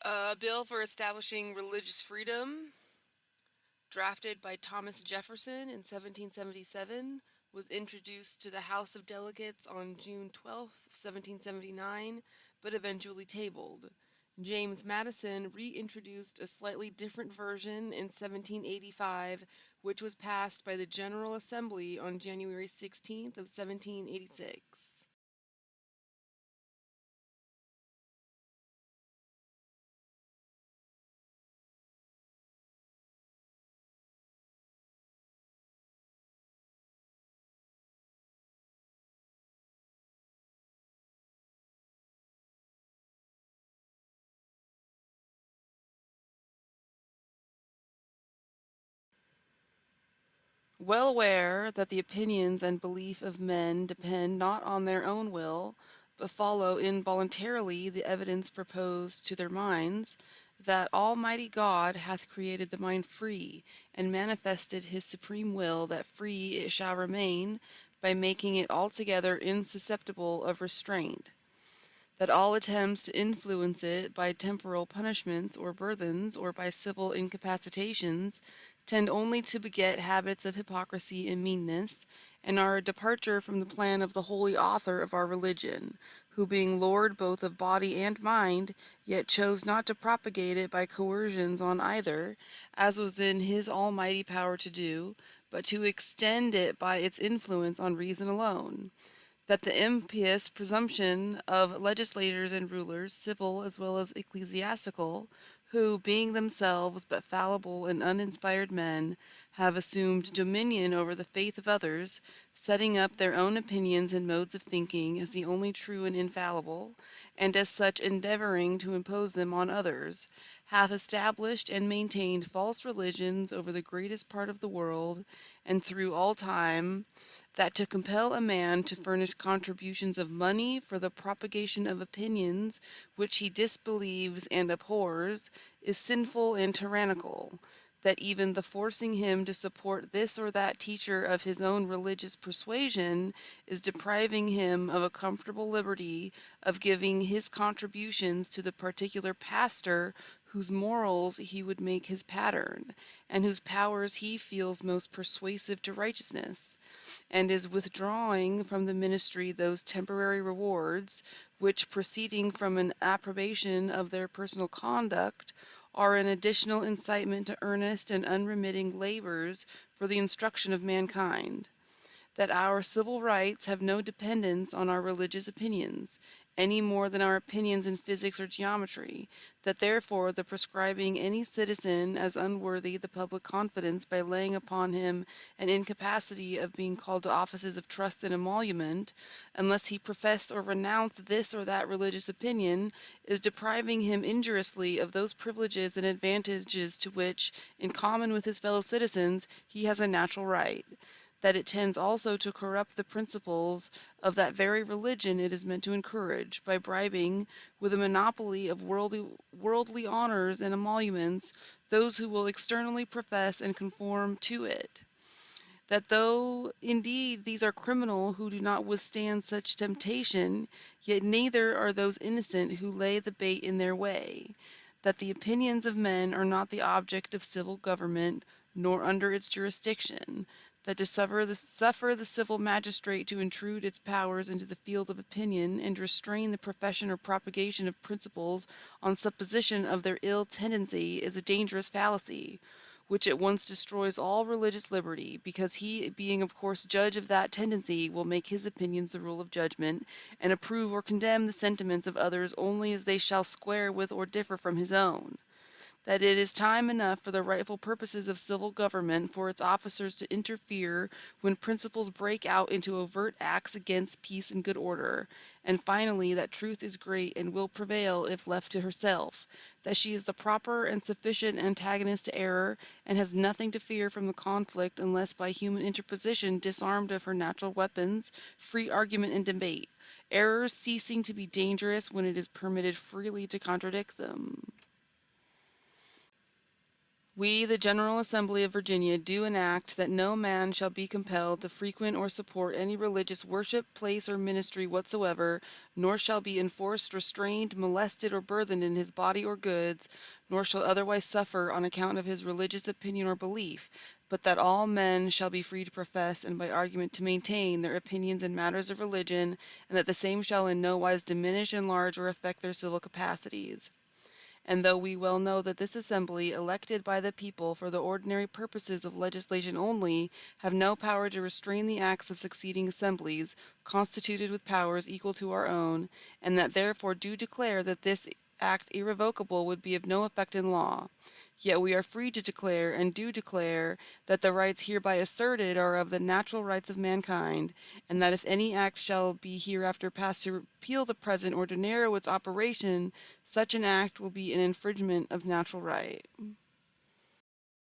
A bill for establishing religious freedom, drafted by Thomas Jefferson in 1777, was introduced to the House of Delegates on June 12, 1779, but eventually tabled. James Madison reintroduced a slightly different version in 1785, which was passed by the General Assembly on January 16th of 1786. Well aware that the opinions and belief of men depend not on their own will, but follow involuntarily the evidence proposed to their minds, that Almighty God hath created the mind free, and manifested his supreme will that free it shall remain, by making it altogether insusceptible of restraint, that all attempts to influence it by temporal punishments or burthens, or by civil incapacitations, tend only to beget habits of hypocrisy and meanness, and are a departure from the plan of the holy author of our religion, who being Lord both of body and mind, yet chose not to propagate it by coercions on either, as was in his almighty power to do, but to extend it by its influence on reason alone, that the impious presumption of legislators and rulers, civil as well as ecclesiastical, who, being themselves but fallible and uninspired men, have assumed dominion over the faith of others, setting up their own opinions and modes of thinking as the only true and infallible, and as such endeavoring to impose them on others, hath established and maintained false religions over the greatest part of the world, and through all time, that to compel a man to furnish contributions of money for the propagation of opinions which he disbelieves and abhors is sinful and tyrannical, that even the forcing him to support this or that teacher of his own religious persuasion is depriving him of a comfortable liberty of giving his contributions to the particular pastor whose morals he would make his pattern, and whose powers he feels most persuasive to righteousness, and is withdrawing from the ministry those temporary rewards, which, proceeding from an approbation of their personal conduct, are an additional incitement to earnest and unremitting labors for the instruction of mankind, that our civil rights have no dependence on our religious opinions, any more than our opinions in physics or geometry, that therefore the prescribing any citizen as unworthy the public confidence by laying upon him an incapacity of being called to offices of trust and emolument, unless he profess or renounce this or that religious opinion, is depriving him injuriously of those privileges and advantages to which, in common with his fellow citizens, he has a natural right, that it tends also to corrupt the principles of that very religion it is meant to encourage, by bribing, with a monopoly of worldly honors and emoluments, those who will externally profess and conform to it. That though indeed these are criminal who do not withstand such temptation, yet neither are those innocent who lay the bait in their way. That the opinions of men are not the object of civil government, nor under its jurisdiction, that to suffer the civil magistrate to intrude its powers into the field of opinion, and restrain the profession or propagation of principles on supposition of their ill tendency, is a dangerous fallacy, which at once destroys all religious liberty, because he, being of course judge of that tendency, will make his opinions the rule of judgment, and approve or condemn the sentiments of others only as they shall square with or differ from his own. That it is time enough for the rightful purposes of civil government for its officers to interfere when principles break out into overt acts against peace and good order, and finally that truth is great and will prevail if left to herself, that she is the proper and sufficient antagonist to error, and has nothing to fear from the conflict unless by human interposition disarmed of her natural weapons, free argument and debate, errors ceasing to be dangerous when it is permitted freely to contradict them. We, the General Assembly of Virginia, do enact that no man shall be compelled to frequent or support any religious worship, place, or ministry whatsoever, nor shall be enforced, restrained, molested, or burthened in his body or goods, nor shall otherwise suffer on account of his religious opinion or belief, but that all men shall be free to profess and by argument to maintain their opinions in matters of religion, and that the same shall in no wise diminish, enlarge, or affect their civil capacities. And though we well know that this assembly, elected by the people for the ordinary purposes of legislation only, have no power to restrain the acts of succeeding assemblies, constituted with powers equal to our own, and that therefore do declare that this act irrevocable would be of no effect in law, yet we are free to declare, and do declare, that the rights hereby asserted are of the natural rights of mankind, and that if any act shall be hereafter passed to repeal the present or to narrow its operation, such an act will be an infringement of natural right.